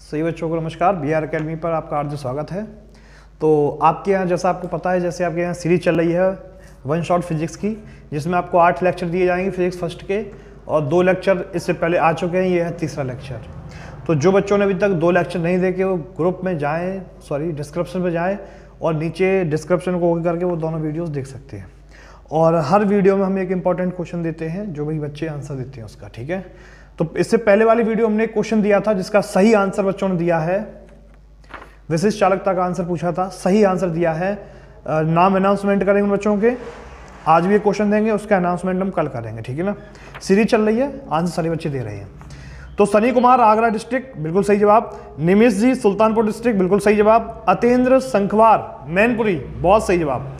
सही बच्चों को नमस्कार। BR अकेडमी पर आपका हार्दिक स्वागत है। तो आपके यहाँ जैसा आपको पता है, जैसे आपके यहाँ सीरीज चल रही है वन शॉट फिजिक्स की, जिसमें आपको 8 लेक्चर दिए जाएंगे फिजिक्स फर्स्ट के, और 2 लेक्चर इससे पहले आ चुके हैं। ये है तीसरा लेक्चर। तो जो बच्चों ने अभी तक 2 लेक्चर नहीं देखे वो ग्रुप में जाएँ, डिस्क्रिप्शन में जाएँ और नीचे डिस्क्रिप्शन को ओके करके वो दोनों वीडियोज़ देख सकते हैं। और हर वीडियो में हम एक इंपॉर्टेंट क्वेश्चन देते हैं, जो भी बच्चे आंसर देते हैं उसका, ठीक है। तो इससे पहले वाली वीडियो हमने एक क्वेश्चन दिया था जिसका सही आंसर बच्चों ने दिया है, विशिष्ट चालकता का आंसर पूछा था, सही आंसर दिया है। नाम अनाउंसमेंट करेंगे बच्चों के, आज भी एक क्वेश्चन देंगे, उसका अनाउंसमेंट हम कल करेंगे, ठीक है ना। सीरीज चल रही है, आंसर सारे बच्चे दे रहे हैं। तो सनी कुमार आगरा डिस्ट्रिक्ट, बिल्कुल सही जवाब। निमिष जी सुल्तानपुर डिस्ट्रिक्ट, बिल्कुल सही जवाब। अतेंद्र संखवार मैनपुरी, बहुत सही जवाब।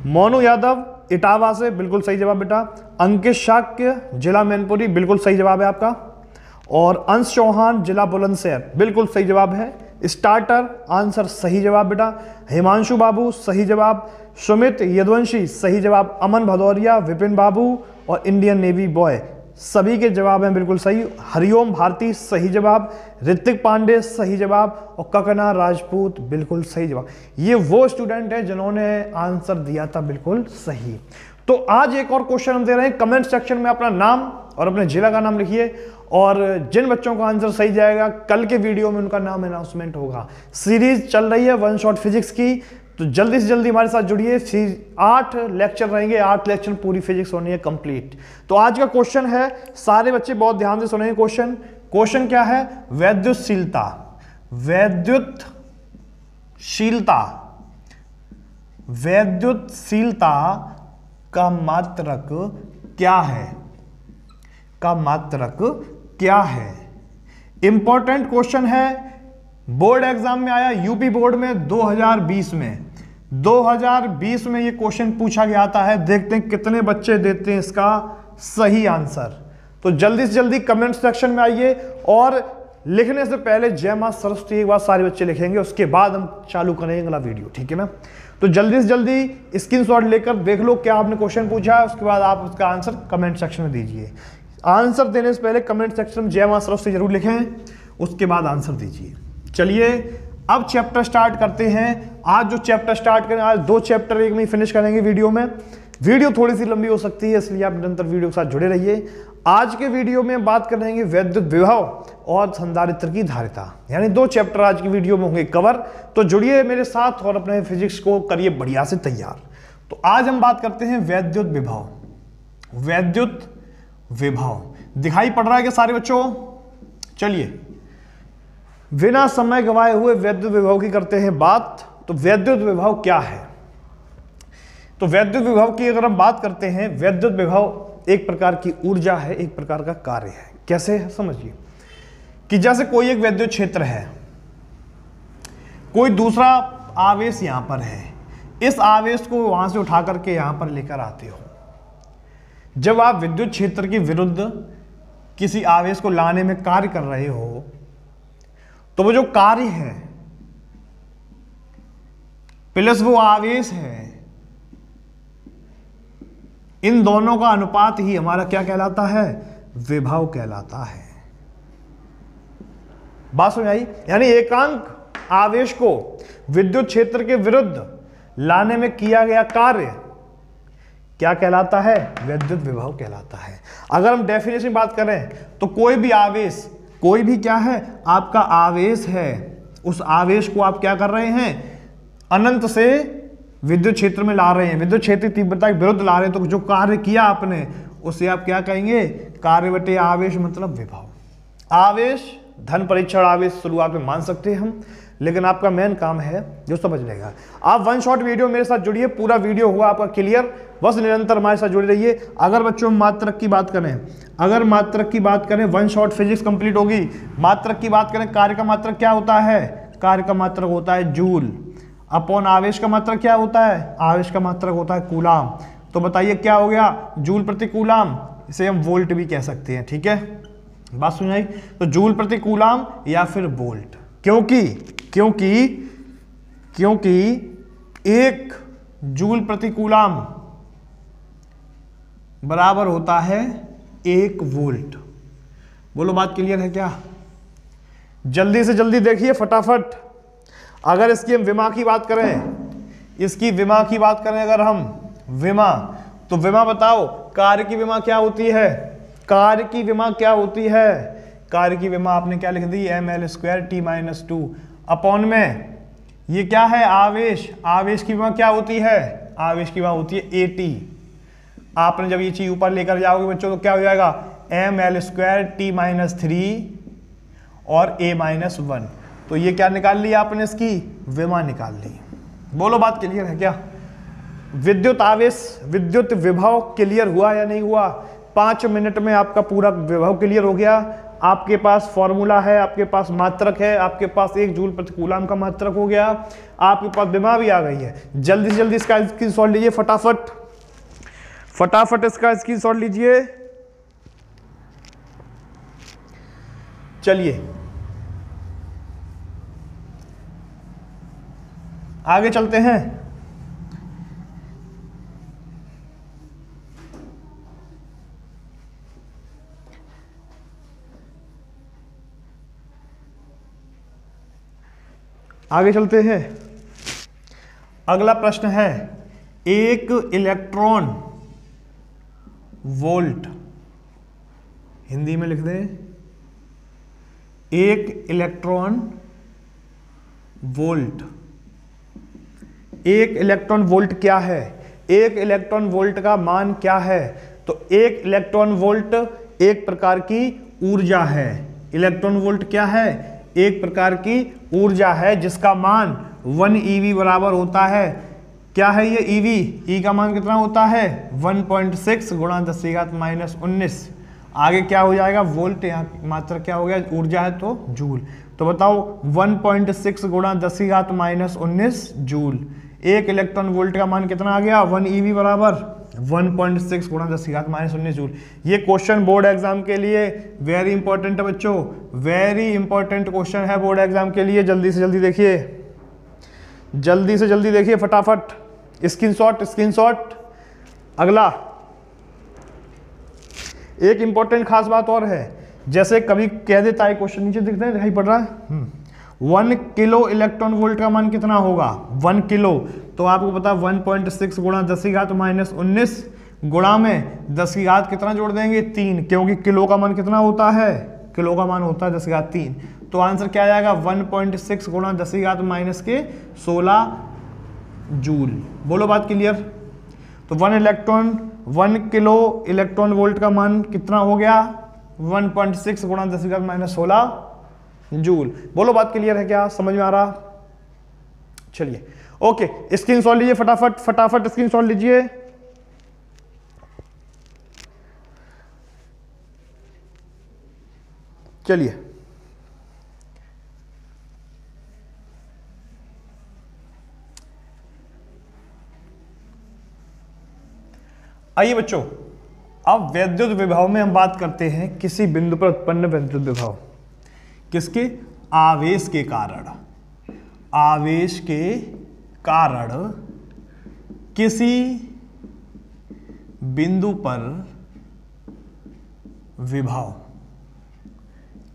मोनू यादव इटावा से, बिल्कुल सही जवाब बेटा। अंकित शाक्य जिला मैनपुरी, बिल्कुल सही जवाब है आपका। और अंश चौहान जिला बुलंदशहर, बिल्कुल सही जवाब है। स्टार्टर आंसर सही जवाब बेटा। हिमांशु बाबू सही जवाब। सुमित यदुवंशी सही जवाब। अमन भदौरिया, विपिन बाबू और इंडियन नेवी बॉय, सभी के जवाब हैं बिल्कुल सही। हरिओम भारती सही जवाब। ऋतिक पांडे सही जवाब। और ककना राजपूत बिल्कुल सही जवाब। ये वो स्टूडेंट हैं जिन्होंने आंसर दिया था बिल्कुल सही। तो आज एक और क्वेश्चन हम दे रहे हैं। कमेंट सेक्शन में अपना नाम और अपने जिला का नाम लिखिए, और जिन बच्चों का आंसर सही जाएगा कल के वीडियो में उनका नाम अनाउंसमेंट होगा। सीरीज चल रही है वन शॉट फिजिक्स की, तो जल्दी से जल्दी हमारे साथ जुड़िए। 8 लेक्चर रहेंगे, 8 लेक्चर पूरी फिजिक्स होनी है कंप्लीट। तो आज का क्वेश्चन है, सारे बच्चे बहुत ध्यान से सुनेंगे क्वेश्चन। क्वेश्चन क्या है? वैद्युतशीलता। वैद्युतशीलता, वैद्युतशीलता का मात्रक क्या है? का मात्रक क्या है? इंपॉर्टेंट क्वेश्चन है, बोर्ड एग्जाम में आया, यूपी बोर्ड में 2020 में ये क्वेश्चन पूछा गया था है। देखते हैं कितने बच्चे देते हैं इसका सही आंसर। तो जल्दी से जल्दी कमेंट सेक्शन में आइए, और लिखने से पहले जय मां सरस्वती एक बार सारे बच्चे लिखेंगे, उसके बाद हम चालू करेंगे अगला वीडियो, ठीक है ना। तो जल्दी से जल्दी स्क्रीनशॉट लेकर देख लो क्या आपने क्वेश्चन पूछा है, उसके बाद आप उसका आंसर कमेंट सेक्शन में दीजिए। आंसर देने से पहले कमेंट सेक्शन में जय मां सरस्वती जरूर लिखें, उसके बाद आंसर दीजिए। चलिए अब चैप्टर स्टार्ट करते हैं। आज जो चैप्टर स्टार्ट करें, आज 2 चैप्टर एक में फिनिश करेंगे वीडियो में। वीडियो थोड़ी सी लंबी हो सकती है, इसलिए आप निरंतर वीडियो के साथ जुड़े रहिए। आज के वीडियो में बात करेंगे वैद्युत विभव और संधारित्र की धारिता, यानी 2 चैप्टर आज की वीडियो में होंगे कवर। तो जुड़िए मेरे साथ और अपने फिजिक्स को करिए बढ़िया से तैयार। तो आज हम बात करते हैं वैद्युत विभव। वैद्युत विभव दिखाई पड़ रहा है क्या सारे बच्चों? चलिए बिना समय गवाए हुए वैद्युत विभव की करते हैं बात। तो वैद्युत विभव क्या है? तो वैद्युत विभव की अगर हम बात करते हैं, वैद्युत विभव एक प्रकार की ऊर्जा है, एक प्रकार का कार्य है। कैसे है समझिए, कि जैसे कोई एक वैद्युत क्षेत्र है, कोई दूसरा आवेश यहां पर है, इस आवेश को वहां से उठा करके यहां पर लेकर आते हो। जब आप विद्युत क्षेत्र के विरुद्ध किसी आवेश को लाने में कार्य कर रहे हो, तो वो जो कार्य है प्लस वो आवेश है, इन दोनों का अनुपात ही हमारा क्या कहलाता है? विभव कहलाता है। बात समझ आई? यानी एकांक आवेश को विद्युत क्षेत्र के विरुद्ध लाने में किया गया कार्य क्या कहलाता है? वैद्युत विभव कहलाता है। अगर हम डेफिनेशन बात करें तो कोई भी आवेश, कोई भी क्या है? आपका आवेश है, उस आवेश को आप क्या कर रहे हैं? अनंत से विद्युत क्षेत्र में ला रहे हैं, विद्युत क्षेत्र की तीव्रता के विरुद्ध ला रहे हैं। तो जो कार्य किया आपने उसे आप क्या कहेंगे? कार्य बटे आवेश मतलब विभव। आवेश धन परीक्षण आवेश शुरुआत में मान सकते हैं हम, लेकिन आपका मेन काम है जो समझ लेगा। आप वन शॉट वीडियो मेरे साथ जुड़िए, पूरा वीडियो हुआ आपका क्लियर, बस निरंतर हमारे साथ जुड़े रहिए। अगर बच्चों मात्रक की बात करें, अगर मात्रक की बात करें, वन शॉट फिजिक्स कंप्लीट होगी। मात्रक की बात करें, कार्य का मात्रक क्या होता है? कार्य का मात्रक होता है जूल, अपॉन आवेश का मात्रक क्या होता है? आवेश का मात्रक होता है कूलाम। तो बताइए क्या हो गया? जूल प्रति कूलाम, इसे हम वोल्ट भी कह सकते हैं, ठीक है। बात सुनाई? तो जूल प्रति कूलाम या फिर वोल्ट, क्योंकि क्योंकि क्योंकि 1 जूल प्रति कूलाम बराबर होता है 1 वोल्ट। बोलो बात क्लियर है क्या? जल्दी से जल्दी देखिए फटाफट। अगर इसकी हम विमा की बात करें, इसकी विमा की बात करें अगर हम विमा, तो विमा बताओ कार्य की विमा क्या होती है? कार्य की विमा क्या होती है? कार्य की विमा आपने क्या लिख दी? ml² t-2 अपॉन में ये क्या है? आवेश। आवेश की विमा क्या होती है? आवेश की विमा होती है AT। आपने जब ये चीज ऊपर लेकर जाओगे बच्चों तो क्या हो जाएगा? ml² t-3 और a-1। तो ये क्या निकाल लिया आपने? इसकी विमा निकाल ली। बोलो बात क्लियर है क्या? विद्युत आवेश, विद्युत विभव क्लियर हुआ या नहीं हुआ? 5 मिनट में आपका पूरा विभव क्लियर हो गया। आपके पास फॉर्मूला है, आपके पास मात्रक है, आपके पास 1 जूल प्रति कूलम का मात्रक हो गया, आपके पास विमा भी आ गई है। जल्दी से जल्दी इसका स्क्रीनशॉट लीजिए फटाफट, फटाफट इसका स्क्रीनशॉट लीजिए। चलिए आगे चलते हैं। आगे चलते हैं। अगला प्रश्न है, एक इलेक्ट्रॉन वोल्ट, हिंदी में लिख दें, एक इलेक्ट्रॉन वोल्ट। एक इलेक्ट्रॉन वोल्ट क्या है? एक इलेक्ट्रॉन वोल्ट का मान क्या है? तो एक इलेक्ट्रॉन वोल्ट एक प्रकार की ऊर्जा है। इलेक्ट्रॉन वोल्ट क्या है? एक प्रकार की ऊर्जा है जिसका मान 1 eV बराबर होता है। क्या है ये EV? E का मान कितना होता है? 1.6 गुणा 10⁻⁻19। आगे क्या हो जाएगा? वोल्ट, यहाँ मात्रा क्या हो गया? ऊर्जा है तो जूल। तो बताओ 1.6 गुणा 10⁻19 जूल। एक इलेक्ट्रॉन वोल्ट का मान कितना आ गया? 1 eV बराबर 1.6 गुणा 10⁻19 जूल। ये क्वेश्चन बोर्ड एग्जाम के लिए वेरी इंपॉर्टेंट है बच्चों, वेरी इंपॉर्टेंट क्वेश्चन है बोर्ड एग्जाम के लिए। जल्दी से जल्दी देखिए, जल्दी से जल्दी देखिए फटाफट, स्क्रीनशॉट स्क्रीनशॉट। अगला एक इंपॉर्टेंट खास बात और है, जैसे कभी कह देता है क्वेश्चन, नीचे दिखता है, दिखाई पड़ रहा है, 1 किलो इलेक्ट्रॉन वोल्ट का मान कितना होगा? 1 किलो। तो आपको पता 1.6 गुणा 10⁻19 गुणा में 10 की घात कितना जोड़ देंगे? 3, क्योंकि किलो का मान कितना होता है? किलो का मान होता है 10⁻3। तो आंसर क्या आ जाएगा? 1.6 गुणा 10⁻16 जूल। बोलो बात क्लियर? तो 1 किलो इलेक्ट्रॉन वोल्ट का मान कितना हो गया? 1.6 गुणा 10⁻16 जूल। बोलो बात क्लियर है क्या? समझ में आ रहा? चलिए ओके, स्क्रीनशॉट लीजिए फटाफट, फटाफट स्क्रीनशॉट लीजिए। चलिए आइए बच्चों, अब वैद्युत विभव में हम बात करते हैं किसी बिंदु पर उत्पन्न वैद्युत विभव। किसके? आवेश के कारण। आवेश के कारण किसी बिंदु पर विभव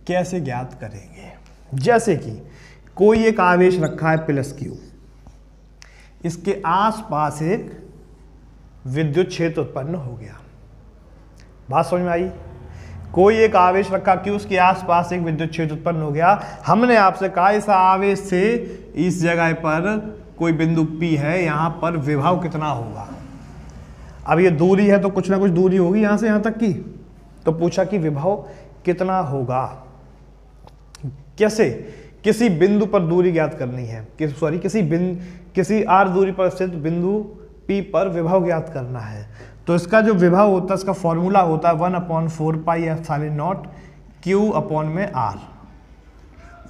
कैसे ज्ञात करेंगे? जैसे कि कोई एक आवेश रखा है +Q, इसके आसपास एक विद्युत क्षेत्र उत्पन्न हो गया। बात समझ में आई? कोई एक आवेश रखा Q, उसके आसपास एक विद्युत क्षेत्र उत्पन्न हो गया। हमने आपसे कहा इस आवेश से इस जगह पर कोई बिंदु P है, यहां पर विभव कितना होगा? अब ये दूरी है तो कुछ ना कुछ दूरी होगी यहां से यहां तक की। तो पूछा कि विभव कितना होगा? कैसे? किसी बिंदु पर दूरी ज्ञात करनी है, किसी r दूरी पर स्थित बिंदु P पर विभव ज्ञात करना है। तो इसका जो विभव होता है, इसका फॉर्मूला होता है 1/4πε0 Q/r।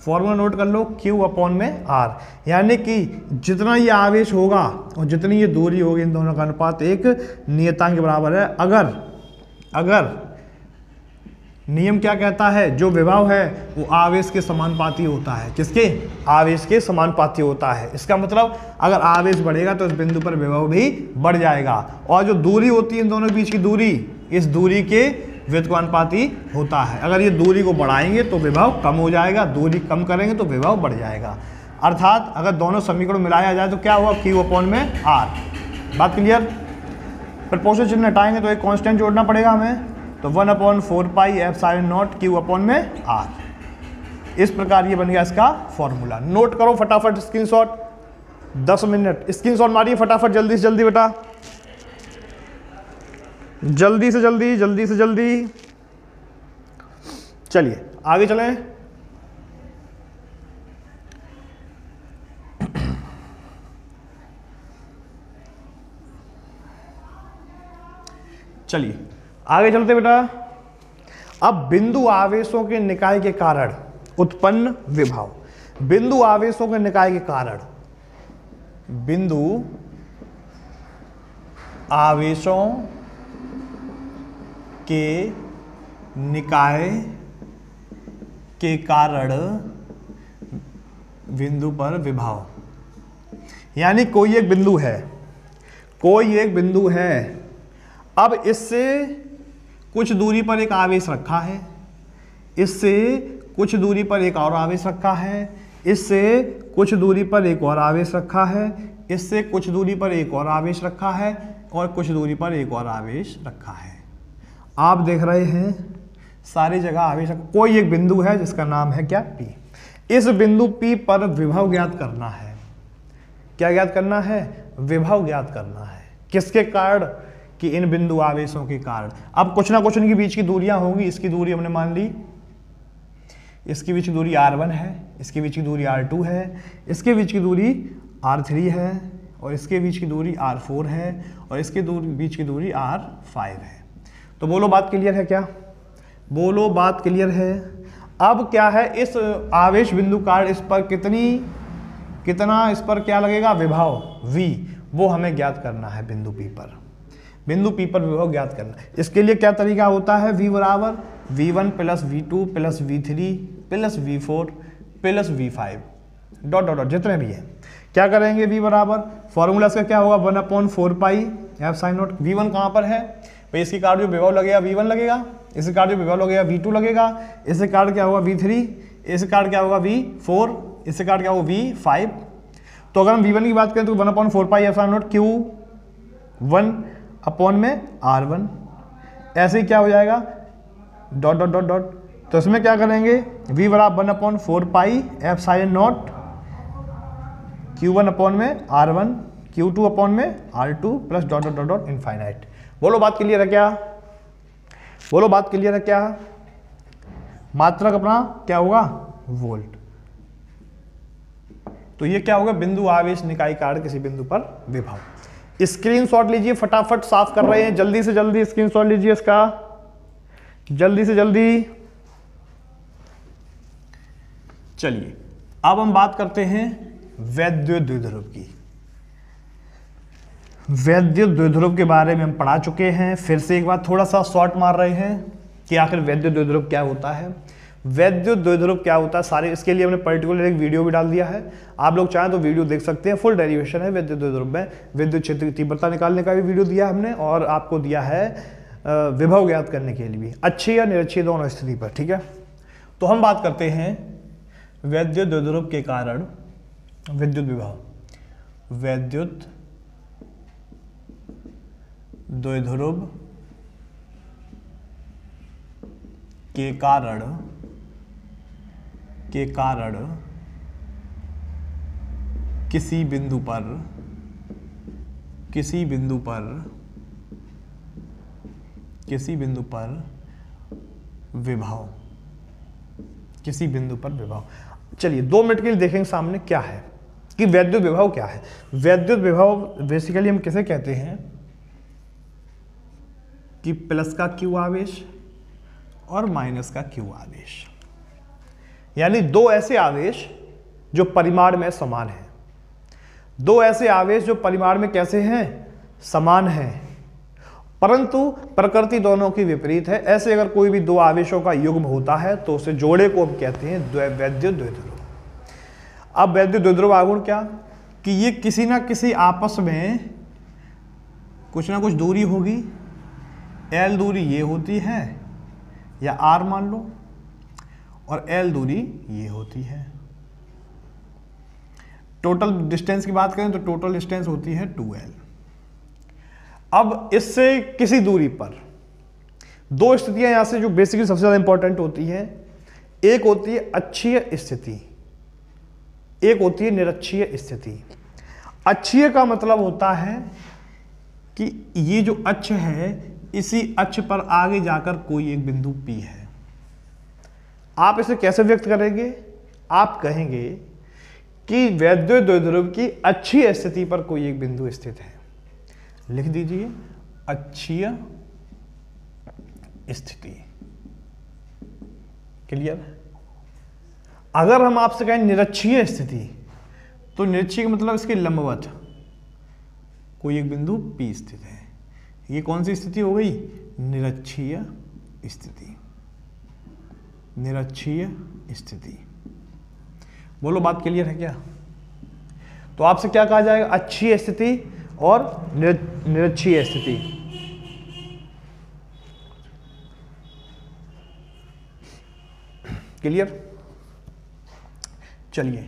फॉर्मूला नोट कर लो, Q/r। यानी कि जितना ये आवेश होगा और जितनी ये दूरी होगी, इन दोनों का अनुपात एक नियतांक के बराबर है। अगर नियम क्या कहता है? जो विभव है वो आवेश के समानुपाती होता है। किसके? आवेश के समानुपाती होता है। इसका मतलब अगर आवेश बढ़ेगा तो इस बिंदु पर विभव भी बढ़ जाएगा। और जो दूरी होती है इन दोनों के बीच की दूरी, इस दूरी के व्युत्क्रमानुपाती होता है। अगर ये दूरी को बढ़ाएंगे तो विभव कम हो जाएगा, दूरी कम करेंगे तो विभव बढ़ जाएगा। अर्थात अगर दोनों समीकरण मिलाया जाए तो क्या होगा, Q अपॉन में R। बात क्लियर। प्रपोर्शनल चिन्ह हटाएंगे तो एक कांस्टेंट जोड़ना पड़ेगा हमें, तो 1/4 pi epsilon not Q upon में R। इस प्रकार ये बन गया इसका फॉर्मूला। नोट करो फटाफट, स्क्रीनशॉट, 10 मिनट स्क्रीनशॉट मारिए फटाफट, जल्दी से जल्दी बेटा, जल्दी से जल्दी, जल्दी से जल्दी। चलिए आगे चलें। चलिए आगे चलते बेटा। अब बिंदु आवेशों के निकाय के कारण उत्पन्न विभव। बिंदु आवेशों के निकाय के कारण, बिंदु आवेशों के निकाय के कारण बिंदु पर विभव। यानी कोई एक बिंदु है, कोई एक बिंदु है, अब इससे कुछ दूरी पर एक आवेश रखा है, इससे कुछ दूरी पर एक और आवेश रखा है, इससे कुछ दूरी पर एक और आवेश रखा है, इससे कुछ दूरी पर एक और आवेश रखा है, और कुछ दूरी पर एक और आवेश रखा है। आप देख रहे हैं सारी जगह आवेश। कोई एक बिंदु है जिसका नाम है क्या, P। इस बिंदु P पर विभव ज्ञात करना है। क्या ज्ञात करना है, विभव ज्ञात करना है। किसके कारण, कि इन बिंदु आवेशों के कारण। अब कुछ ना कुछ इनके बीच की दूरियां होंगी। इसकी दूरी हमने मान ली, इसके बीच की दूरी R1 है, इसके बीच की दूरी R2 है, इसके बीच की दूरी R3 है, और इसके बीच की दूरी R4 है, और इसके बीच की दूरी R5 है। तो बोलो बात क्लियर है क्या, बोलो बात क्लियर है। अब क्या है, इस आवेश बिंदु कारण इस पर कितना इस पर क्या लगेगा, विभव V, वो हमें ज्ञात करना है। बिंदु P पर, बिंदु P पर विभव ज्ञात करना है। इसके लिए क्या तरीका होता है, V बराबर V1 plus V2 plus V3 plus V4 plus V5 dot dot dot जितने भी हैं। क्या करेंगे, V बराबर फॉर्मूला इसका क्या होगा, 1/4 पाई एप्सिलॉन नॉट। V1 कहाँ पर है भाई, इसके कारण जो विभव लगेगा V1 लगेगा, इसके कारण जो विभव लगेगा V2 लगेगा, इसके कारण क्या होगा V3, इसके कारण क्या होगा V4, इसके कारण क्या होगा V5। तो अगर हम V1 की बात करें तो 1/4 pi epsilon not Q1 upon में R1, ऐसे ही क्या हो जाएगा, डॉट डॉट डॉट डॉट। तो इसमें क्या करेंगे, V बराबर 1/4 pi epsilon not Q1 upon में R1, Q2 अपॉन में R2 plus dot dot dot dot infinite. बोलो बात क्लियर है क्या, बोलो बात क्लियर है क्या। मात्रक अपना क्या होगा, वोल्ट। तो ये क्या होगा, बिंदु आवेश निकाय कारण किसी बिंदु पर विभव। स्क्रीनशॉट लीजिए फटाफट, साफ कर रहे हैं, जल्दी से जल्दी स्क्रीनशॉट लीजिए इसका, जल्दी से जल्दी। चलिए अब हम बात करते हैं वैद्युत द्विध्रुव की। वैद्युत द्विध्रुव के बारे में हम पढ़ा चुके हैं, फिर से एक बार थोड़ा सा शॉर्ट मार रहे हैं कि आखिर वैद्युत द्विध्रुव क्या होता है। वैद्युत द्विध्रुव क्या होता है सारे, इसके लिए हमने पर्टिकुलर एक वीडियो भी डाल दिया है, आप लोग चाहें तो वीडियो देख सकते हैं। फुल डेरिवेशन है वैद्युत द्विध्रुव में, विद्युत क्षेत्र की तीव्रता निकालने का भी वीडियो दिया हमने, और आपको दिया है विभव ज्ञात करने के लिए भी, अच्छी या निरक्षीय दोनों स्थिति पर, ठीक है। तो हम बात करते हैं वैद्युत द्विध्रुव के कारण विद्युत विभव। वैद्युत द्विध्रुव के कारण किसी बिंदु पर विभव, किसी बिंदु पर विभव। चलिए 2 मिनट के लिए देखेंगे सामने क्या है कि वैद्युत विभव क्या है। वैद्युत विभव बेसिकली हम किसे कहते हैं कि प्लस का Q आवेश और माइनस का Q आवेश, यानी दो ऐसे आवेश जो परिमाण में समान हैं। दो ऐसे आवेश जो परिमाण में कैसे हैं, समान हैं, परंतु प्रकृति दोनों की विपरीत है। ऐसे अगर कोई भी दो आवेशों का युग्म होता है तो उसे जोड़े को हम कहते हैं वैद्युत द्विध्रुव। अब वैद्युत द्विध्रुव आगुण क्या, कि ये किसी ना किसी आपस में कुछ ना कुछ दूरी होगी। L दूरी ये होती है या r मान लो, और l दूरी ये होती है। टोटल डिस्टेंस की बात करें तो टोटल डिस्टेंस होती है 2l। अब इससे किसी दूरी पर दो स्थितियां यहां से जो बेसिकली सबसे ज्यादा इंपॉर्टेंट होती है, एक होती है अक्षीय स्थिति, एक होती है निरक्षीय स्थिति। अक्षीय का मतलब होता है कि ये जो अक्ष है, इसी अक्ष पर आगे जाकर कोई एक बिंदु P है। आप इसे कैसे व्यक्त करेंगे? आप कहेंगे कि वैद्युत द्विध्रुव की अक्षीय स्थिति पर कोई एक बिंदु स्थित है। लिख दीजिए अक्षीय स्थिति। क्लियर? अगर हम आपसे कहें निरक्षीय स्थिति, तो निरक्षीय का मतलब इसके लंबवत कोई एक बिंदु P स्थित है। ये कौन सी स्थिति हो गई? निरक्षीय स्थिति। निरक्षीय स्थिति। बोलो बात क्लियर है क्या? तो आपसे क्या कहा जाएगा? अक्षीय स्थिति और निरक्षीय स्थिति। क्लियर? चलिए,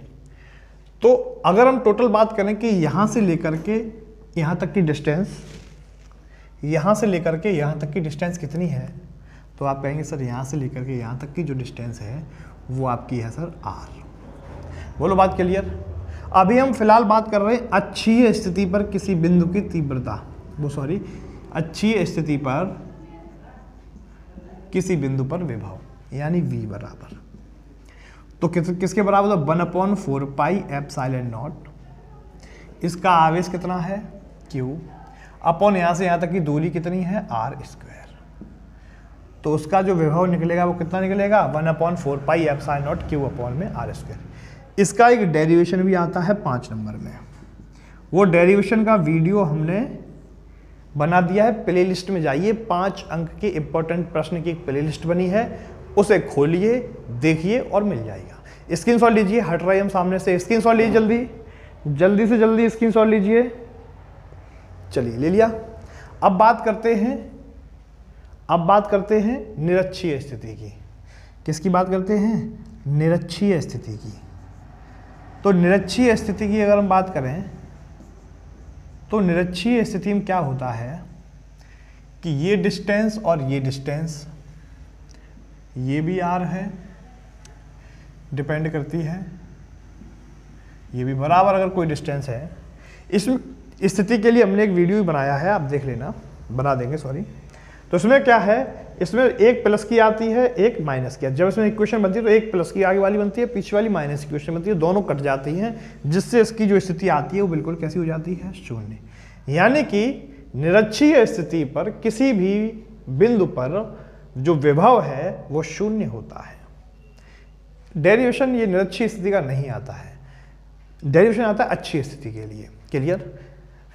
तो अगर हम टोटल बात करें कि यहां से लेकर के यहां तक की डिस्टेंस, यहां से लेकर के यहां तक की डिस्टेंस कितनी है, तो आप कहेंगे सर यहां से लेकर के यहां तक की जो डिस्टेंस है वो आपकी है सर r। बोलो बात क्लियर? अभी हम फिलहाल बात कर रहे हैं अक्षीय स्थिति पर किसी बिंदु की तीव्रता, अक्षीय स्थिति पर किसी बिंदु पर विभव, यानी v बराबर, तो किसके बराबर? 1/4 पाई एप्सिलॉन नॉट। इसका आवेश कितना है? q, अपॉन यहां से यहां तक की दूरी कितनी है? r²। तो उसका जो विभव निकलेगा वो कितना निकलेगा? 1/4 pi epsilon not q upon में r²। इसका एक डेरिवेशन भी आता है 5 नंबर में। वो डेरिवेशन का वीडियो हमने बना दिया है, प्लेलिस्ट में जाइए, 5 अंक के इंपॉर्टेंट प्रश्न की एक प्लेलिस्ट बनी है, उसे खोलिए, देखिए और मिल जाएगा। स्क्रीनशॉट लीजिए, हट रहे हम सामने से, स्क्रीनशॉट लीजिए जल्दी से जल्दी स्क्रीनशॉट लीजिए। चलिए ले लिया। अब बात करते हैं निरक्षीय स्थिति की। किसकी बात करते हैं? निरक्षीय स्थिति की। तो निरक्षीय स्थिति की अगर हम बात करें तो निरक्षीय स्थिति में क्या होता है कि ये डिस्टेंस और ये डिस्टेंस, ये भी r है, डिपेंड करती है, ये भी बराबर अगर कोई डिस्टेंस है। इस स्थिति के लिए हमने एक वीडियो भी बनाया है, आप देख लेना, बना देंगे सॉरी। तो इसमें क्या है, इसमें एक प्लस की आती है, एक माइनस की। जब इसमें इक्वेशन बनती है तो एक प्लस की आगे वाली बनती है, पीछे वाली माइनस की इक्वेशन बनती है, दोनों कट जाती हैं, जिससे इसकी जो स्थिति आती है वो बिल्कुल कैसी हो जाती है? शून्य। यानी कि निरक्षीय स्थिति पर किसी भी बिंदु पर जो विभव है वो शून्य होता है। डेरिवेशन ये निरक्षीय स्थिति का नहीं आता है, डेरिवेशन आता है अक्षीय स्थिति के लिए। क्लियर?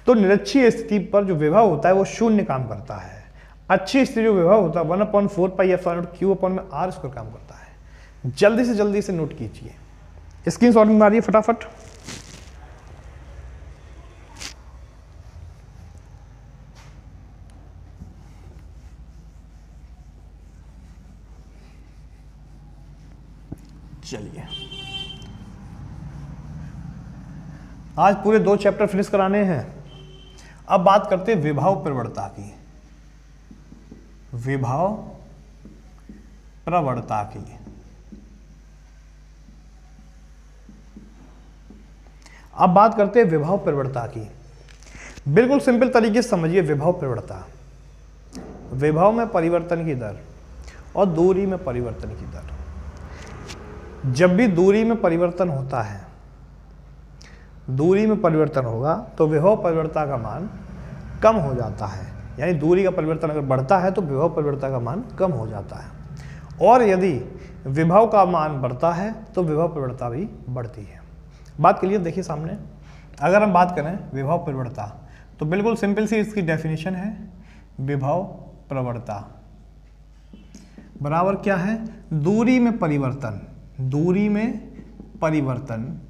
तो निरक्षीय स्थिति पर जो विभव होता है वो शून्य काम करता है। अच्छी स्थिति जो विभव होता है 1/4 pi epsilon not q upon में r² काम करता है। जल्दी से नोट कीजिए, स्क्रीनशॉट मारिए फटाफट। चलिए, आज पूरे 2 चैप्टर फिनिश कराने हैं। अब बात करते हैं विभव प्रवणता की। विभव प्रवणता की। अब बात करते हैं विभव प्रवणता की। बिल्कुल सिंपल तरीके से समझिए विभव प्रवणता। विभव में परिवर्तन की दर और दूरी में परिवर्तन की दर। जब भी दूरी में परिवर्तन होता है, दूरी में परिवर्तन होगा तो विभव परिवर्तन का मान कम हो जाता है। यानी दूरी का परिवर्तन अगर बढ़ता है तो विभव परिवर्तन का मान कम हो जाता है, और यदि विभव का मान बढ़ता है तो विभव प्रवणता भी बढ़ती है। बात क्लियर? देखिए सामने, अगर हम बात करें विभव प्रवणता तो बिल्कुल सिंपल सी इसकी डेफिनेशन है, विभव प्रवणता बराबर क्या है? दूरी में परिवर्तन, दूरी में परिवर्तन,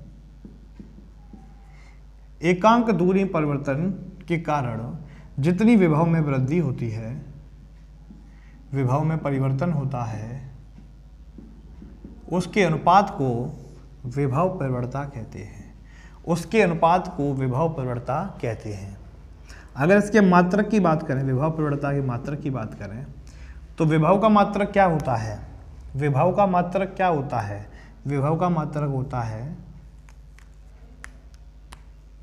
एकांक दूरी परिवर्तन के कारण जितनी विभव में वृद्धि होती है, विभव में परिवर्तन होता है उसके अनुपात को विभव परिवर्तता कहते हैं। उसके अनुपात को विभव परिवर्तता कहते हैं। अगर इसके मात्रक की बात करें, विभव परिवर्तता के मात्रक की बात करें, तो विभव का मात्रक क्या होता है? विभव का मात्रक क्या होता है? विभव का मात्रक होता है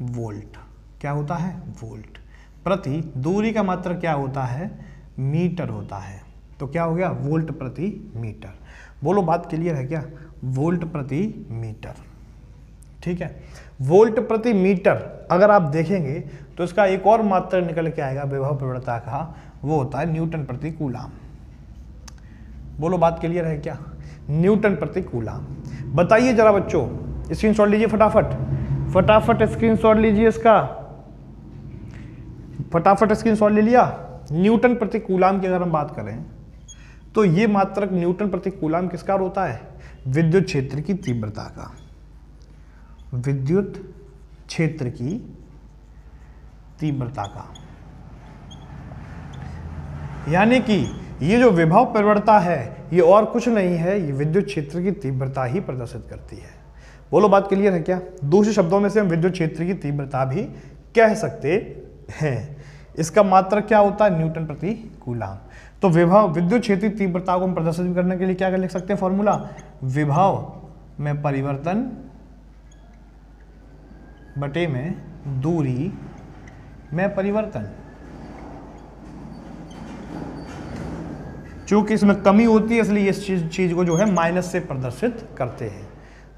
वोल्ट। क्या होता है? वोल्ट। प्रति दूरी का मात्रक क्या होता है? मीटर होता है। तो क्या हो गया? वोल्ट प्रति मीटर। बोलो बात क्लियर है क्या? वोल्ट प्रति मीटर। ठीक है, वोल्ट प्रति मीटर अगर आप देखेंगे तो इसका एक और मात्रक निकल के आएगा विभव परिवर्तता का, वो होता है न्यूटन प्रति कूलाम। बोलो बात क्लियर है क्या? न्यूटन प्रति कूलाम। बताइए जरा बच्चों, स्क्रीनशॉट लीजिए फटाफट, फटाफट स्क्रीनशॉट लीजिए इसका, फटाफट स्क्रीनशॉट ले लिया। न्यूटन प्रति कूलाम की अगर हम बात करें तो ये मात्रक न्यूटन प्रति कूलाम किसका होता है? विद्युत क्षेत्र की तीव्रता का। विद्युत क्षेत्र की तीव्रता का, यानी कि ये जो विभव परिवर्तता है ये और कुछ नहीं है, ये विद्युत क्षेत्र की तीव्रता ही प्रदर्शित करती है। बोलो बात क्लियर है क्या? दूसरे शब्दों में से हम विद्युत क्षेत्र की तीव्रता भी कह सकते हैं। इसका मात्रक क्या होता है? न्यूटन प्रति कूलाम। तो विभव विद्युत क्षेत्र की तीव्रता को हम प्रदर्शित करने के लिए क्या लिख सकते हैं? फॉर्मूला, विभव में परिवर्तन बटे में दूरी में परिवर्तन। चूंकि इसमें कमी होती है इसलिए इस चीज को जो है माइनस से प्रदर्शित करते हैं।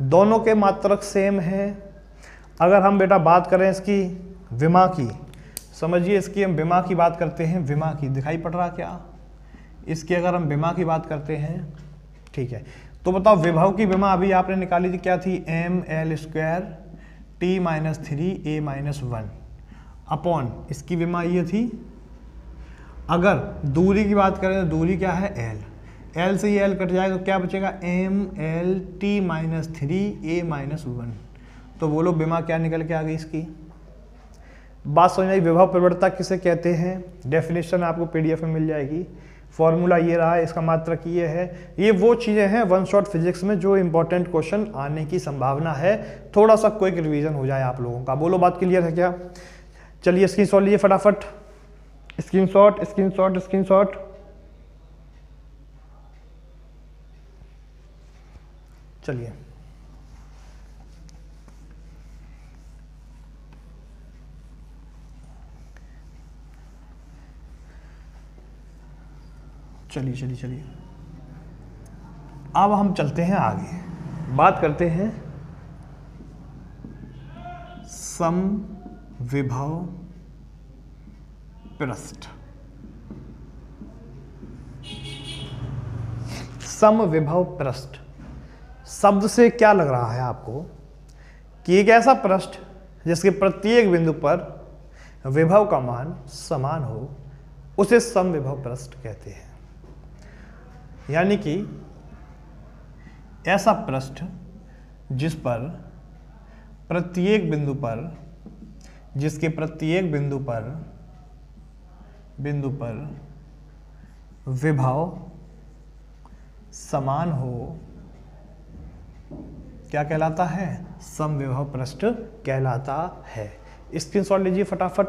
दोनों के मात्रक सेम है। अगर हम बेटा बात करें इसकी विमा की, समझिए इसकी हम विमा की बात करते हैं, विमा की दिखाई पड़ रहा क्या? इसकी अगर हम विमा की बात करते हैं, ठीक है, तो बताओ विभव की विमा अभी आपने निकाली थी, क्या थी? ml² t-3a-1 अपॉन इसकी विमा ये थी। अगर दूरी की बात करें तो दूरी क्या है? l से ये l कट जाएगा तो क्या बचेगा? ml t-3a-1। तो बोलो विमा क्या निकल के आ गई इसकी? बात समझ आई? विभव परिवर्तता किसे कहते हैं? डेफिनेशन आपको पीडीएफ में मिल जाएगी। फॉर्मूला ये रहा है, इसका मात्रक ये है। ये वो चीज़ें हैं वन शॉट फिजिक्स में जो इंपॉर्टेंट क्वेश्चन आने की संभावना है। थोड़ा सा क्विक रिवीजन हो जाए आप लोगों का। बोलो बात क्लियर है क्या? चलिए स्क्रीनशॉट लीजिए फटाफट, स्क्रीनशॉट स्क्रीनशॉट स्क्रीनशॉट। चलिए चलिए चलिए चलिए, अब हम चलते हैं आगे, बात करते हैं समविभव पृष्ठ। समविभव पृष्ठ शब्द से क्या लग रहा है आपको? कि एक ऐसा पृष्ठ जिसके प्रत्येक बिंदु पर विभव का मान समान हो उसे समविभव पृष्ठ कहते हैं। यानी कि ऐसा पृष्ठ जिस पर प्रत्येक बिंदु पर, जिसके प्रत्येक बिंदु पर विभव समान हो, क्या कहलाता है? समविभव पृष्ठ कहलाता है। स्क्रीनशॉट लीजिए फटाफट,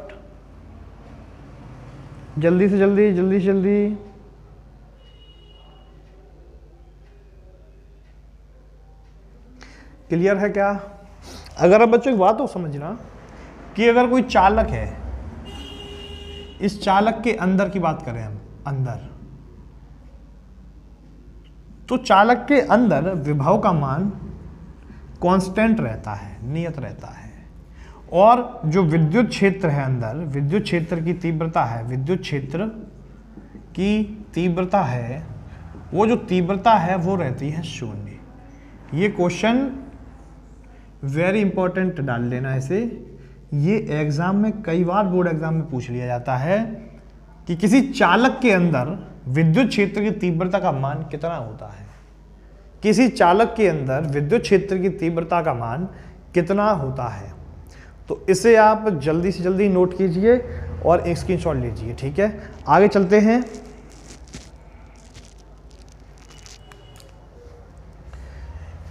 जल्दी से जल्दी, जल्दी से जल्दी। क्लियर है क्या? अगर अब बच्चों एक बात हो समझना कि अगर कोई चालक है, इस चालक के अंदर की बात करें हम, अंदर, तो चालक के अंदर विभव का मान कांस्टेंट रहता है, नियत रहता है। और जो विद्युत क्षेत्र है अंदर, विद्युत क्षेत्र की तीव्रता है, विद्युत क्षेत्र की तीव्रता है, वो जो तीव्रता है वो रहती है 0। ये क्वेश्चन वेरी इंपॉर्टेंट डाल लेना इसे। ये एग्जाम में कई बार, बोर्ड एग्जाम में पूछ लिया जाता है कि किसी चालक के अंदर विद्युत क्षेत्र की तीव्रता का मान कितना होता है। किसी चालक के अंदर विद्युत क्षेत्र की तीव्रता का मान कितना होता है। तो इसे आप जल्दी से जल्दी नोट कीजिए और एक स्क्रीनशॉट लीजिए, ठीक है। आगे चलते हैं,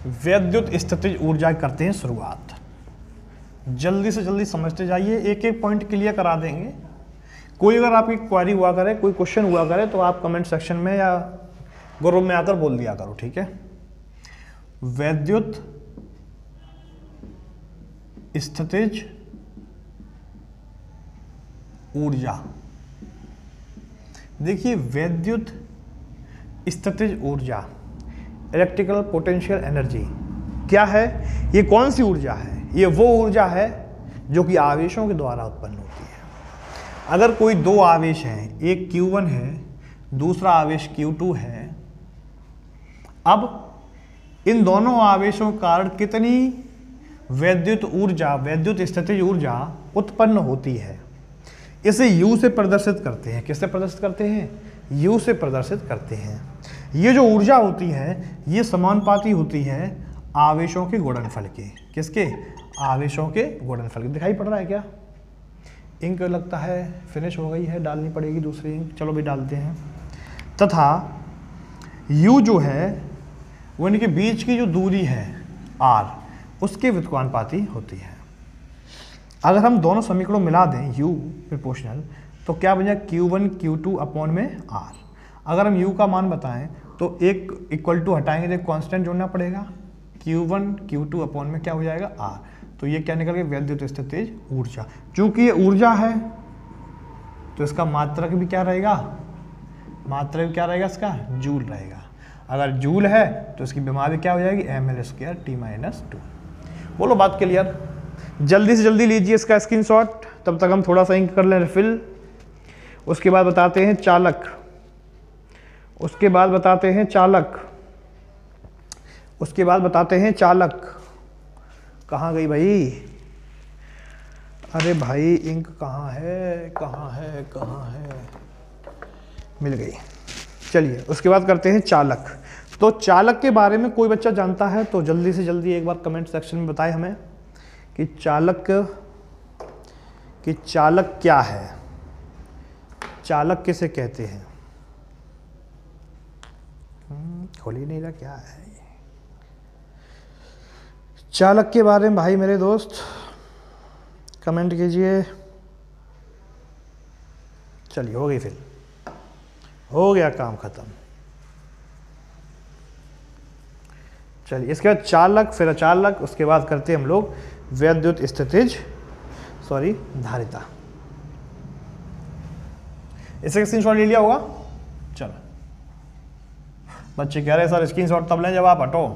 वैद्युत स्थितिज ऊर्जा करते हैं शुरुआत। जल्दी से जल्दी समझते जाइए, एक एक पॉइंट क्लियर करा देंगे। कोई अगर आपकी क्वेरी हुआ करे, कोई क्वेश्चन हुआ करे, तो आप कमेंट सेक्शन में या ग्रुप में आकर बोल दिया करो, ठीक है। वैद्युत स्थितिज ऊर्जा, देखिए वैद्युत स्थितिज ऊर्जा, इलेक्ट्रिकल पोटेंशियल एनर्जी क्या है? ये कौन सी ऊर्जा है? ये वो ऊर्जा है जो कि आवेशों के द्वारा उत्पन्न होती है। अगर कोई दो आवेश हैं, एक Q1 है, दूसरा आवेश Q2 है, अब इन दोनों आवेशों के कारण कितनी वैद्युत ऊर्जा, वैद्युत स्थितिज ऊर्जा उत्पन्न होती है, इसे U से प्रदर्शित करते हैं। किससे प्रदर्शित करते हैं? U से प्रदर्शित करते हैं। ये जो ऊर्जा होती है ये समानुपाती होती है आवेशों के गुणनफल के। किसके? आवेशों के गुणनफल के। दिखाई पड़ रहा है क्या? इंक लगता है फिनिश हो गई है, डालनी पड़ेगी दूसरी इंक। चलो भी डालते हैं। तथा U जो है वो इनके बीच की जो दूरी है R, उसके व्युत्क्रमानुपाती होती है। अगर हम दोनों समीकरणों मिला दें U प्रोपोर्शनल, तो क्या बन जाए? Q1 Q2 अपॉन में R। अगर हम U का मान बताएं तो एक इक्वल टू हटाएंगे तो एक कांस्टेंट जोड़ना पड़ेगा, Q1 Q2 अपॉन में क्या हो जाएगा? R। तो ये क्या निकल गया? वैद्युत स्थितिज ऊर्जा। चूंकि ये ऊर्जा है तो इसका मात्रक भी क्या रहेगा? मात्रक क्या रहेगा इसका? जूल रहेगा। अगर जूल है तो इसकी बीमारी क्या हो जाएगी? ml²T-2। बोलो बात क्लियर? जल्दी से जल्दी लीजिए इसका स्क्रीनशॉट, तब तक हम थोड़ा सा इंक कर लें रिफिल। उसके बाद बताते हैं चालक, उसके बाद बताते हैं चालक, उसके बाद बताते हैं चालक। कहाँ गई भाई? अरे भाई इंक कहाँ है, कहाँ है, कहाँ है? मिल गई। चलिए उसके बाद करते हैं चालक। तो चालक के बारे में कोई बच्चा जानता है तो जल्दी से जल्दी एक बार कमेंट सेक्शन में बताए हमें कि चालक क्या है, चालक किसे कहते हैं? खोल ही नहीं रहा, क्या है ये? चालक के बारे में भाई मेरे दोस्त कमेंट कीजिए। चलिए हो गई, फिर हो गया काम खत्म। चलिए इसके बाद चालक, फिर अचालक, उसके बाद करते हैं हम लोग वैद्युत स्थितिज धारिता। इससे स्क्रीनशॉट ले लिया होगा? चलो बच्चे कह रहे सर स्क्रीनशॉट तब लें जब आप हटो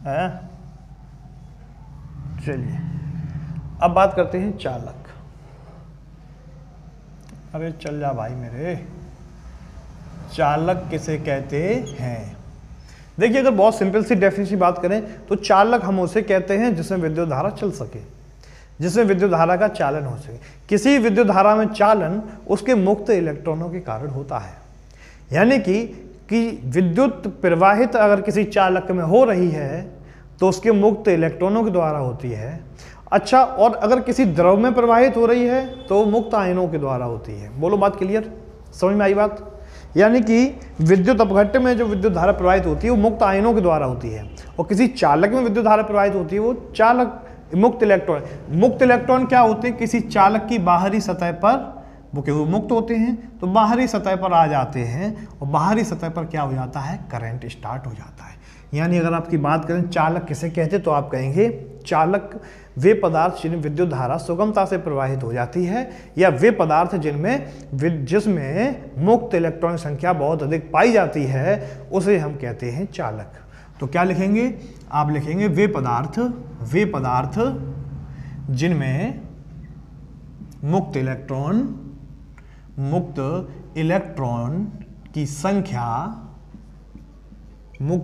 हैं। चलिए अब बात करते हैं चालक। अरे चल जा भाई मेरे। चालक किसे कहते हैं? देखिए अगर बहुत सिंपल सी डेफिनेशन बात करें तो चालक हम उसे कहते हैं जिसमें विद्युत धारा चल सके, जिसमें विद्युत धारा का चालन हो सके। किसी विद्युत धारा में चालन उसके मुक्त इलेक्ट्रॉनों के कारण होता है। यानी कि विद्युत प्रवाहित अगर किसी चालक में हो रही है तो उसके मुक्त इलेक्ट्रॉनों के द्वारा होती है। अच्छा, और अगर किसी द्रव में प्रवाहित हो रही है तो मुक्त आयनों के द्वारा होती है। बोलो बात क्लियर? समझ में आई बात? यानी कि विद्युत अपघट्ट में जो विद्युत धारा प्रवाहित होती है वो मुक्त आयनों के द्वारा होती है, और किसी चालक में विद्युत धारा प्रवाहित होती है वो चालक मुक्त इलेक्ट्रॉन। मुक्त इलेक्ट्रॉन क्या होते हैं? किसी चालक की बाहरी सतह पर वो मुक्त होते हैं तो बाहरी सतह पर आ जाते हैं, और बाहरी सतह पर क्या हो जाता है? करंट स्टार्ट हो जाता है। यानी अगर आपकी बात करें चालक किसे कहते तो आप कहेंगे चालक वे पदार्थ जिनमें विद्युत धारा सुगमता से प्रवाहित हो जाती है, या वे पदार्थ जिसमें मुक्त इलेक्ट्रॉन संख्या बहुत अधिक पाई जाती है, उसे हम कहते हैं चालक। तो क्या लिखेंगे आप? लिखेंगे वे पदार्थ जिनमें मुक्त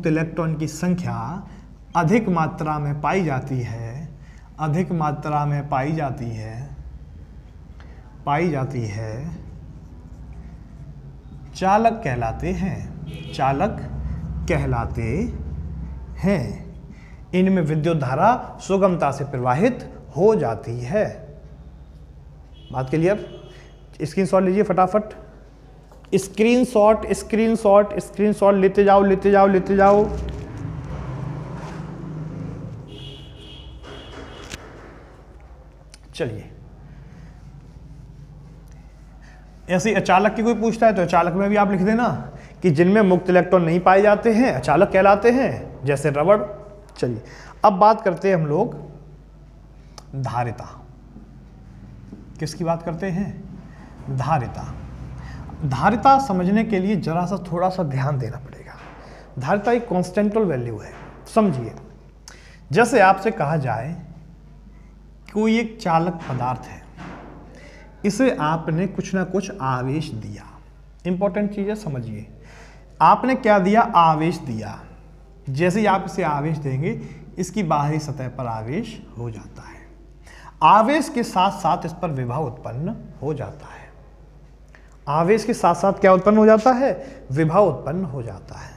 इलेक्ट्रॉन की संख्या अधिक मात्रा में पाई जाती है, चालक कहलाते हैं। इनमें विद्युत धारा सुगमता से प्रवाहित हो जाती है। बात क्लियर? स्क्रीनशॉट लीजिए फटाफट। स्क्रीनशॉट लेते जाओ। चलिए, ऐसे अचालक की कोई पूछता है तो अचालक में भी आप लिख देना कि जिनमें मुक्त इलेक्ट्रॉन नहीं पाए जाते हैं अचालक कहलाते हैं, जैसे रबड़। चलिए अब बात करते हैं हम लोग धारिता। किसकी बात करते हैं? धारिता। धारिता समझने के लिए जरा सा थोड़ा सा ध्यान देना पड़ेगा। धारिता एक कॉन्स्टेंटल वैल्यू है, समझिए। जैसे आपसे कहा जाए कोई एक चालक पदार्थ है, इसे आपने कुछ ना कुछ आवेश दिया। इंपॉर्टेंट चीज है, समझिए। आपने क्या दिया? आवेश दिया। जैसे ही आप इसे आवेश देंगे इसकी बाहरी सतह पर आवेश हो जाता है। आवेश के साथ साथ इस पर विभव उत्पन्न हो जाता है। आवेश के साथ साथ क्या उत्पन्न हो जाता है? विभव उत्पन्न हो जाता है।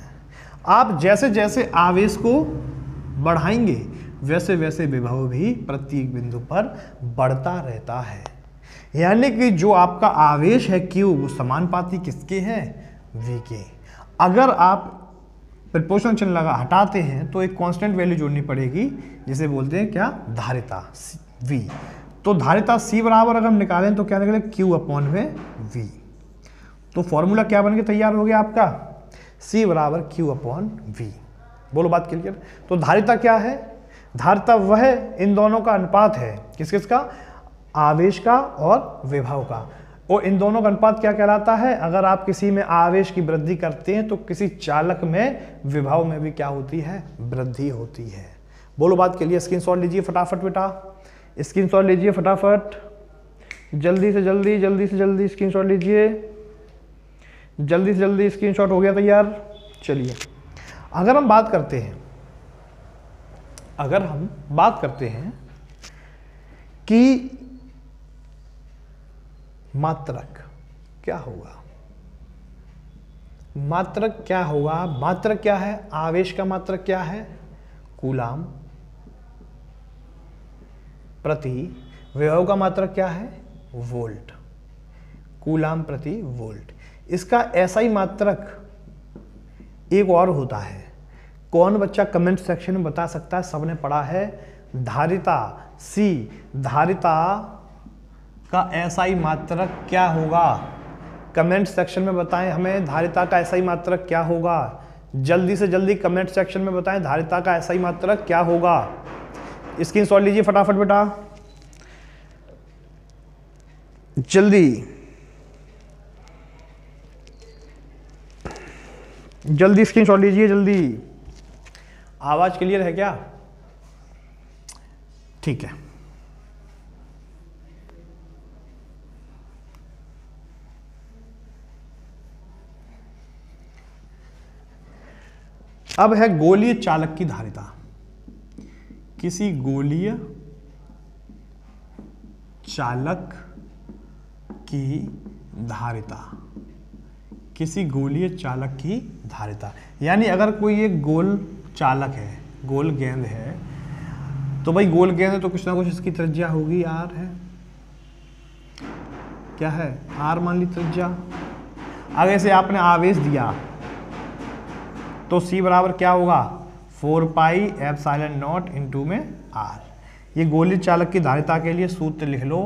आप जैसे जैसे आवेश को बढ़ाएंगे वैसे वैसे विभव भी प्रत्येक बिंदु पर बढ़ता रहता है। यानी कि जो आपका आवेश है Q वो समानुपाती किसके है? V के। अगर आप प्रिपोजिशन चिन्ह लगा हटाते हैं तो एक कांस्टेंट वैल्यू जोड़नी पड़ेगी, जिसे बोलते हैं क्या? धारिता V। तो धारिता C बराबर अगर हम निकालें तो क्या निकले? Q अपॉन में V। तो फॉर्मूला क्या बन के तैयार हो गया आपका? C बराबर Q अपॉन V। बोलो बात क्लियर? तो धारिता क्या है? धारिता वह इन दोनों का अनुपात है। किस किस का? आवेश का और विभव का। और इन दोनों का अनुपात क्या कहलाता है? अगर आप किसी में आवेश की वृद्धि करते हैं तो किसी चालक में विभव में भी क्या होती है? वृद्धि होती है। बोलो बात के लिए। स्क्रीनशॉट लीजिए फटाफट बेटा, स्क्रीनशॉट लीजिए फटाफट, जल्दी से जल्दी, जल्दी से जल्दी स्क्रीनशॉट लीजिए, जल्दी से जल्दी। स्क्रीनशॉट हो गया तैयार? चलिए अगर हम बात करते हैं कि मात्रक क्या होगा? मात्रक क्या होगा? मात्रक क्या है? आवेश का मात्रक क्या है? कूलाम प्रति। विभव का मात्रक क्या है? वोल्ट। कूलाम प्रति वोल्ट। इसका ऐसा ही मात्रक एक और होता है। कौन बच्चा कमेंट सेक्शन में बता सकता है? सबने पढ़ा है। धारिता C। धारिता का ऐसा ही मात्रक क्या होगा? कमेंट सेक्शन में बताएं हमें धारिता का ऐसा ही मात्रक क्या होगा। जल्दी से जल्दी कमेंट सेक्शन में बताएं धारिता का ऐसा ही मात्रक क्या होगा। स्क्रीनशॉट लीजिए फटाफट बेटा, जल्दी जल्दी स्क्रीनशॉट लीजिए जल्दी। आवाज क्लियर है क्या? ठीक है। अब है गोलीय चालक की धारिता। किसी गोलीय चालक की धारिता। किसी गोलीय चालक की धारिता यानी अगर कोई एक गोल चालक है, गोल गेंद है, तो भाई गोल गेंद है तो कुछ ना कुछ इसकी त्रिज्या होगी, R है। क्या है? R मान ली त्रिज्या। अगर इसे आपने आवेश दिया तो C बराबर क्या होगा? 4 पाई एप्सिलॉन नॉट इंटू में R। ये गोलीय चालक की धारिता के लिए सूत्र लिख लो।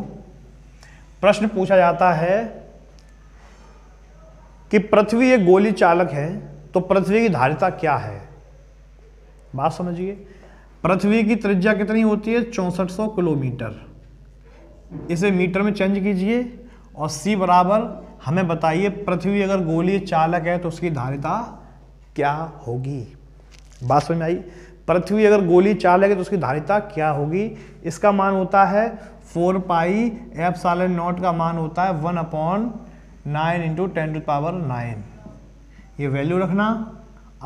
प्रश्न पूछा जाता है कि पृथ्वी एक गोलीय चालक है तो पृथ्वी की धारिता क्या है? बात समझिए। पृथ्वी की त्रिज्या कितनी होती है? 6400 किलोमीटर। इसे मीटर में चेंज कीजिए और C बराबर हमें बताइए पृथ्वी अगर गोलीय चालक है तो उसकी धारिता क्या होगी? बात समझ में आई? पृथ्वी अगर गोलीय चालक है तो उसकी धारिता क्या होगी? इसका मान होता है 4 पाई एप्सिलॉन नॉट का मान होता है 1/9 इंटू 10⁹। ये वैल्यू रखना,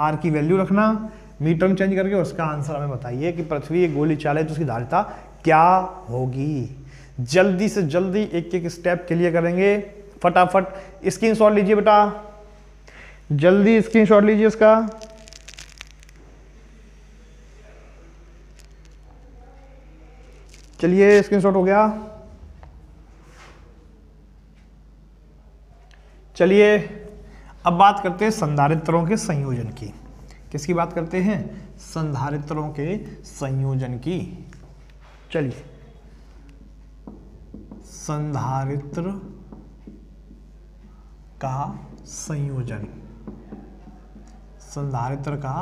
R की वैल्यू रखना, मीटर में चेंज करके उसका आंसर हमें बताइए कि पृथ्वी एक गोलीय चालक है तो उसकी धारिता क्या होगी। जल्दी से जल्दी एक एक स्टेप क्लियर करेंगे फटाफट। स्क्रीनशॉट लीजिए बेटा, जल्दी स्क्रीनशॉट लीजिए इसका। चलिए स्क्रीनशॉट हो गया। चलिए अब बात करते हैं संधारित्रों के संयोजन की। किसकी बात करते हैं? संधारित्रों के संयोजन की। चलिए संधारित्र का संयोजन। संधारित्र का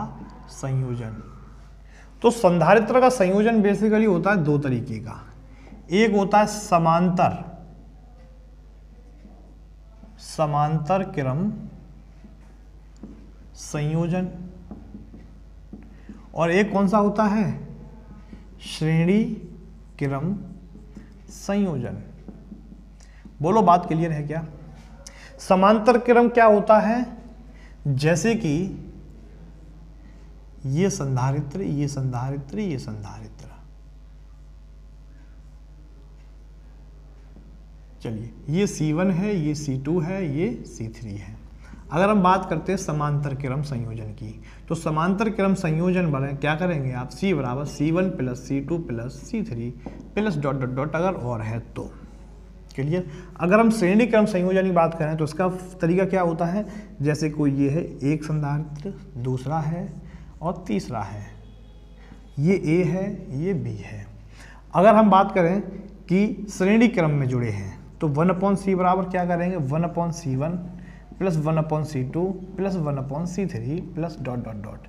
संयोजन। तो संधारित्र का संयोजन बेसिकली होता है दो तरीके का। एक होता है समांतर क्रम संयोजन, और एक कौन सा होता है, श्रेणी क्रम संयोजन। बोलो बात क्लियर है क्या? समांतर क्रम क्या होता है? जैसे कि ये संधारित्र, ये संधारित्र, ये संधारित्र। चलिए, ये C1 है, ये C2 है, ये C3 है। अगर हम बात करते हैं समांतर क्रम संयोजन की, तो समांतर क्रम संयोजन बने क्या करेंगे आप, C बराबर C1 plus C2 plus C3 plus dot dot dot अगर और है तो। क्लियर? अगर हम श्रेणी क्रम संयोजन की बात करें तो उसका तरीका क्या होता है, जैसे कोई ये है एक संधारित्र, दूसरा है और तीसरा है, ये A है, ये B है। अगर हम बात करें कि श्रेणी क्रम में जुड़े हैं तो 1/C बराबर क्या करेंगे, 1/C1 plus 1/C2 plus 1/C3 plus dot dot dot.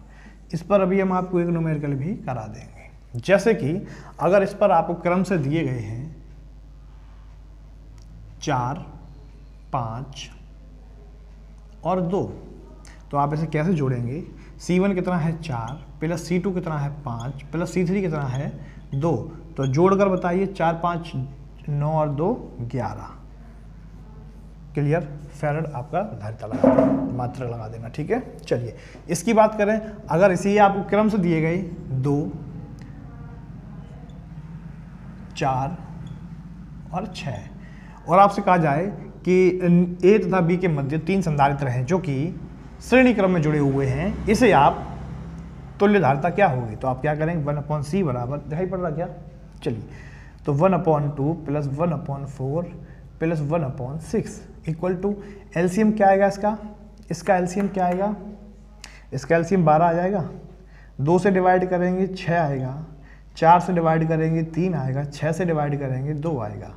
इस पर अभी हम आपको एक न्यूमेरिकल भी करा देंगे। जैसे कि अगर इस पर आपको क्रम से दिए गए हैं 4, 5 और 2, तो आप इसे कैसे जोड़ेंगे, C1 कितना है 4 प्लस C2 कितना है 5 प्लस C3 कितना है 2, तो जोड़कर बताइए 4 5 9 और 2 11। क्लियर? फैरड आपका धारिता लगा देना, मात्रा लगा देना। ठीक है, चलिए इसकी बात करें। अगर इसी आपको क्रम से दिए गए 2, 4 और 6 और आपसे कहा जाए कि A तथा B के मध्य 3 संधारित्र हैं जो कि श्रेणी क्रम में जुड़े हुए हैं, इसे आप तुल्य धारिता क्या होगी, तो आप क्या करेंगे, 1/C बराबर, दिखाई पड़ रहा क्या? चलिए, तो 1/2 plus 1/4 plus 1/6 equal to LCM क्या आएगा इसका एलसीएम क्या आएगा, इसका एलसीएम 12 आ जाएगा। 2 से डिवाइड करेंगे 6 आएगा, 4 से डिवाइड करेंगे 3 आएगा, 6 से डिवाइड करेंगे 2 आएगा।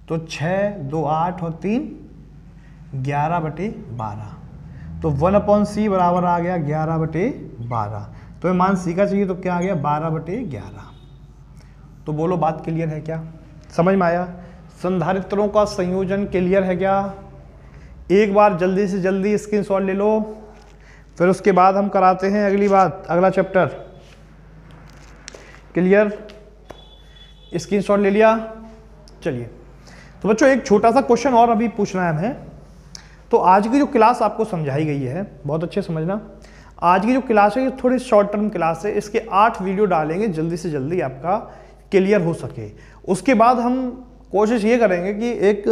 तो 6 2 8 और 3 11/12। तो 1/C बराबर आ गया 11/12। तो मान C का चाहिए तो क्या आ गया, 12/11। तो बोलो बात क्लियर है क्या, समझ में आया? संधारित्रों का संयोजन क्लियर है क्या? एक बार जल्दी से जल्दी स्क्रीनशॉट ले लो, फिर उसके बाद हम कराते हैं अगली बात, अगला चैप्टर। क्लियर? स्क्रीनशॉट ले लिया? चलिए, तो बच्चों एक छोटा सा क्वेश्चन और अभी पूछना है हमें। तो आज की जो क्लास आपको समझाई गई है, बहुत अच्छे समझना, आज की जो क्लास है ये थोड़ी शॉर्ट टर्म क्लास है, इसके 8 वीडियो डालेंगे जल्दी से जल्दी आपका क्लियर हो सके। उसके बाद हम कोशिश ये करेंगे कि एक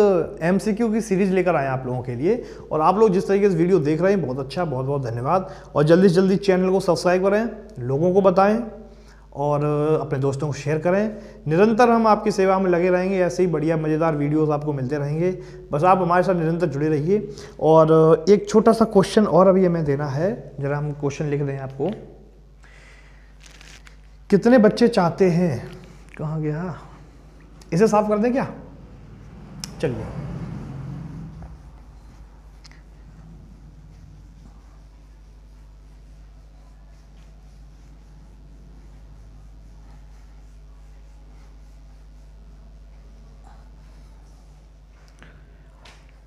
MCQ की सीरीज लेकर आए आप लोगों के लिए, और आप लोग जिस तरीके से वीडियो देख रहे हैं बहुत अच्छा, बहुत बहुत धन्यवाद। और जल्दी से जल्दी चैनल को सब्सक्राइब करें, लोगों को बताएं और अपने दोस्तों को शेयर करें। निरंतर हम आपकी सेवा में लगे रहेंगे, ऐसे ही बढ़िया मज़ेदार वीडियोस आपको मिलते रहेंगे, बस आप हमारे साथ निरंतर जुड़े रहिए। और एक छोटा सा क्वेश्चन और अभी हमें देना है, जरा हम क्वेश्चन लिख दें आपको। कितने बच्चे चाहते हैं, कहाँ गया, इसे साफ कर दें क्या? चलिए,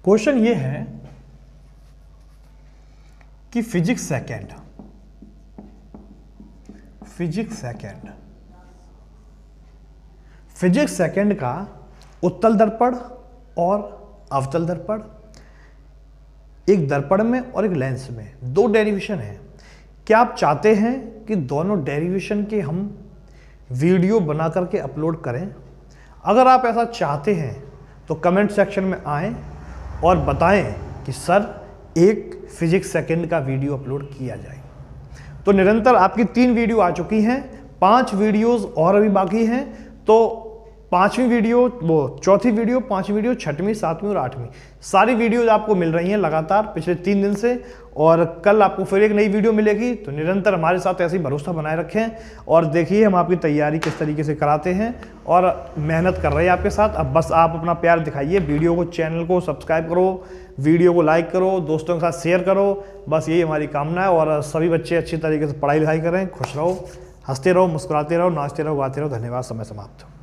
क्वेश्चन ये है कि फिजिक्स सेकंड का उत्तल दर्पण और अवतल दर्पण, एक दर्पण में और एक लेंस में 2 डेरिवेशन है। क्या आप चाहते हैं कि दोनों डेरिवेशन के हम वीडियो बना करके अपलोड करें? अगर आप ऐसा चाहते हैं तो कमेंट सेक्शन में आएं और बताएं कि सर एक फिजिक्स सेकंड का वीडियो अपलोड किया जाए। तो निरंतर आपकी 3 वीडियो आ चुकी हैं, 5 वीडियोस और अभी बाकी हैं। तो 5वीं वीडियो, वो 4थी वीडियो, 5वीं वीडियो, 6वीं, 7वीं और 8वीं सारी वीडियोज आपको मिल रही हैं लगातार पिछले 3 दिन से। और कल आपको फिर एक नई वीडियो मिलेगी। तो निरंतर हमारे साथ ऐसे ही भरोसा बनाए रखें और देखिए हम आपकी तैयारी किस तरीके से कराते हैं और मेहनत कर रहे हैं आपके साथ। अब बस आप अपना प्यार दिखाइए, वीडियो को, चैनल को सब्सक्राइब करो, वीडियो को लाइक करो, दोस्तों के साथ शेयर करो। बस यही हमारी कामना है। और सभी बच्चे अच्छी तरीके से पढ़ाई लिखाई करें, खुश रहो, हंसते रहो, मुस्कुराते रहो, नाचते रहो, गाते रहो। धन्यवाद। समय समाप्त।